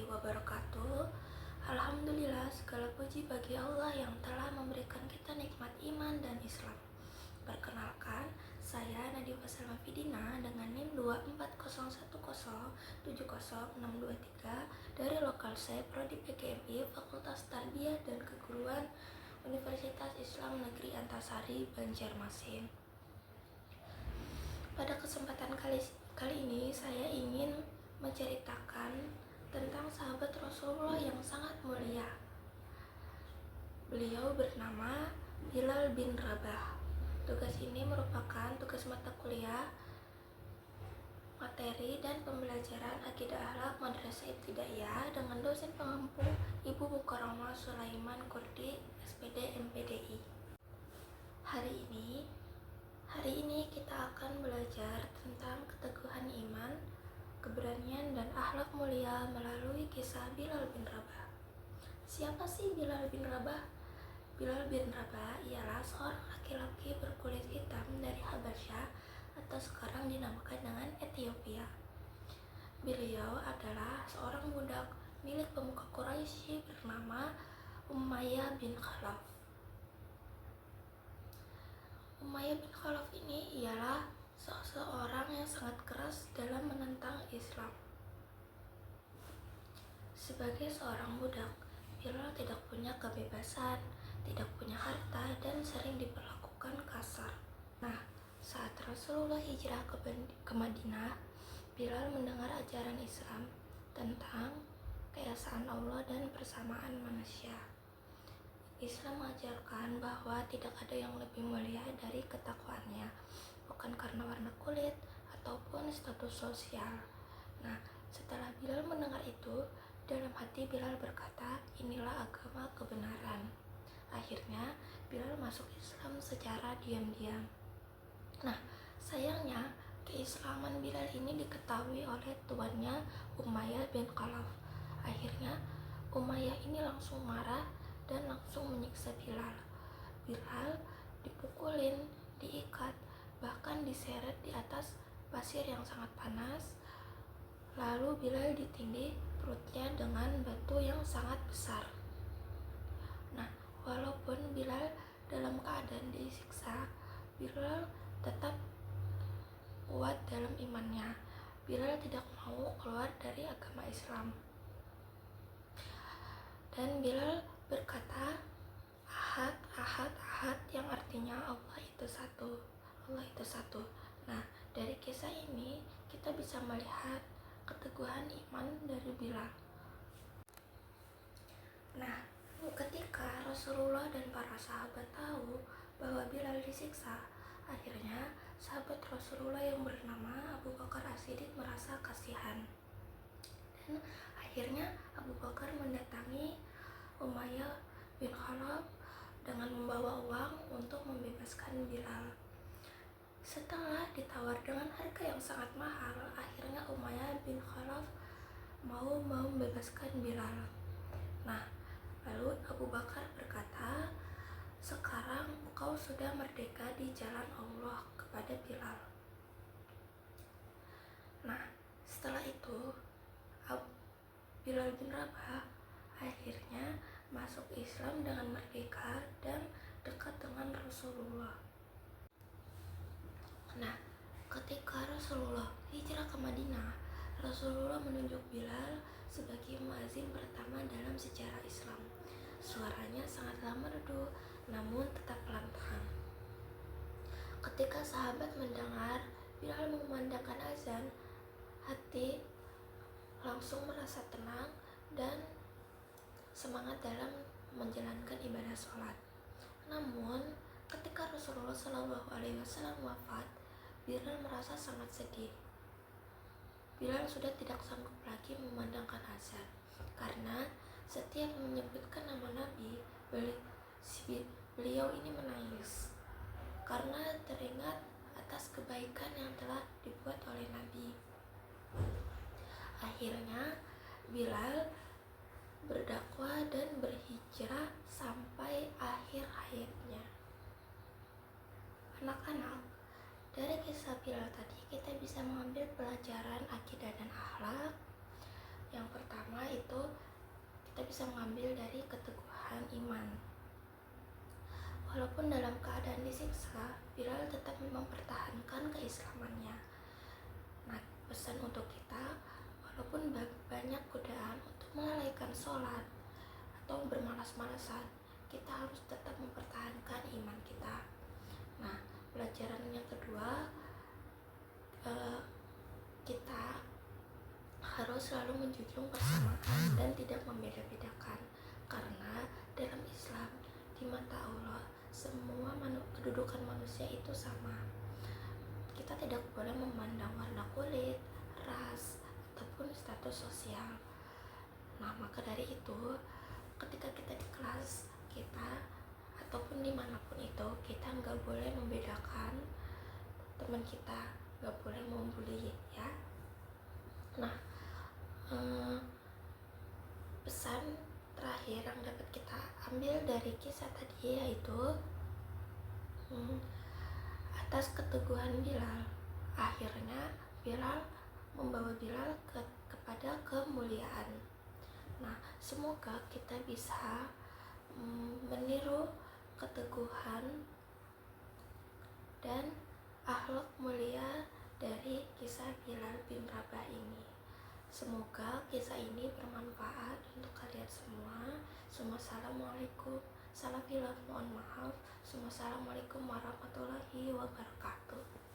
wabarakatuh. Alhamdulillah, segala puji bagi Allah yang telah memberikan kita nikmat iman dan Islam. Perkenalkan, saya Nadifah Salma Fidina dengan NIM 24010700623 dari lokal saya Prodi PKMI Fakultas Tarbiyah dan Keguruan Universitas Islam Negeri Antasari, Banjarmasin. Pada kesempatan kali ini saya ingin menceritakan tentang sahabat Rasulullah yang sangat mulia. Beliau bernama Bilal bin Rabah. Tugas ini merupakan tugas mata kuliah materi dan pembelajaran akidah akhlak Madrasah Ibtidaiyah dengan dosen pengampu Ibu Mukarramah Sulaiman Kurdi, SPD MPDI. Hari ini kita akan belajar tentang keteguhan iman, keberanian dan akhlak mulia melalui kisah Bilal bin Rabah. Siapa sih Bilal bin Rabah? Bilal bin Rabah ialah seorang laki-laki berkulit hitam dari Habasyah atau sekarang dinamakan dengan Ethiopia. Beliau adalah seorang budak milik pemuka Quraisy bernama Umayyah bin Khalaf. Umayyah bin Khalaf ini ialah seseorang yang sangat keras dalam menentang Islam. Sebagai seorang budak, Bilal tidak punya kebebasan, tidak punya harta, dan sering diperlakukan kasar. Nah, saat Rasulullah hijrah ke Madinah, Bilal mendengar ajaran Islam tentang keesaan Allah dan persamaan manusia. Islam mengajarkan bahwa tidak ada yang lebih mulia dari ketakwaannya, bukan karena warna kulit ataupun status sosial. Nah, setelah Bilal mendengar itu, dalam hati Bilal berkata, inilah agama kebenaran. Akhirnya, Bilal masuk Islam secara diam-diam. Nah, sayangnya, keislaman Bilal ini diketahui oleh tuannya Umayyah bin Khalaf. Akhirnya, Umayyah ini langsung marah dan langsung menyiksa Bilal. Bilal dipukulin, diikat, bahkan diseret di atas pasir yang sangat panas. Lalu Bilal ditindih perutnya dengan batu yang sangat besar. Nah, walaupun Bilal dalam keadaan disiksa, Bilal tetap kuat dalam imannya. Bilal tidak mau keluar dari agama Islam. Dan Bilal berkata, Ahad, Ahad, Ahad, yang artinya Allah itu satu. Allah itu satu. Nah, dari kisah ini kita bisa melihat keteguhan iman dari Bilal. Nah, ketika Rasulullah dan para sahabat tahu bahwa Bilal disiksa, akhirnya sahabat Rasulullah yang bernama Abu Bakar As-Siddiq merasa kasihan. Dan akhirnya Abu Bakar mendatangi Umayyah bin Khalaf dengan membawa uang untuk membebaskan Bilal. Setelah ditawar dengan harga yang sangat mahal, akhirnya Umayyah bin Khalaf mau membebaskan Bilal. Nah, lalu Abu Bakar berkata, sekarang engkau sudah merdeka di jalan Allah kepada Bilal. Nah, setelah itu Bilal bin Rabah akhirnya masuk Islam dengan merdeka dan dekat dengan Rasulullah. Nah, ketika Rasulullah hijrah ke Madinah, Rasulullah menunjuk Bilal sebagai muazin pertama dalam sejarah Islam. Suaranya sangatlah merdu, namun tetap lantang. Ketika sahabat mendengar Bilal mengumandangkan azan, hati langsung merasa tenang dan semangat dalam menjalankan ibadah sholat. Namun, ketika Rasulullah SAW wafat, Bilal merasa sangat sedih. Bilal sudah tidak sanggup lagi memandangkan azan, karena setiap menyebutkan nama Nabi, beliau ini menangis karena teringat atas kebaikan yang telah dibuat oleh Nabi. Akhirnya Bilal berdakwah dan berhijrah sampai akhir hayatnya. Anak-anak, dari kisah Bilal tadi kita bisa mengambil pelajaran akidah dan akhlak. Yang pertama itu itu kita bisa mengambil dari keteguhan iman. Walaupun dalam keadaan disiksa, Bilal tetap mempertahankan keislamannya. Nah, pesan untuk kita, walaupun banyak godaan untuk melalaikan sholat atau bermalas-malasan, kita harus tetap mempertahankan iman kita. Nah, pelajaran yang kedua, kita harus selalu menjunjung persamaan dan tidak membeda-bedakan, karena dalam Islam, di mata Allah, semua kedudukan manusia itu sama. Kita tidak boleh memandang warna kulit, ras, ataupun status sosial. Nah, maka dari itu, ketika kita di kelas kita ataupun dimanapun itu, kita nggak boleh membedakan teman kita, nggak boleh membuli ya. Nah, pesan terakhir yang dapat kita ambil dari kisah tadi yaitu atas keteguhan Bilal, akhirnya Bilal membawa Bilal kepada kemuliaan. Nah, semoga kita bisa meniru keteguhan dan akhlak mulia dari kisah Bilal bin Rabah ini. Semoga kisah ini bermanfaat untuk kalian semua. Assalamualaikum. Salam hilaf, mohon maaf. Assalamualaikum warahmatullahi wabarakatuh.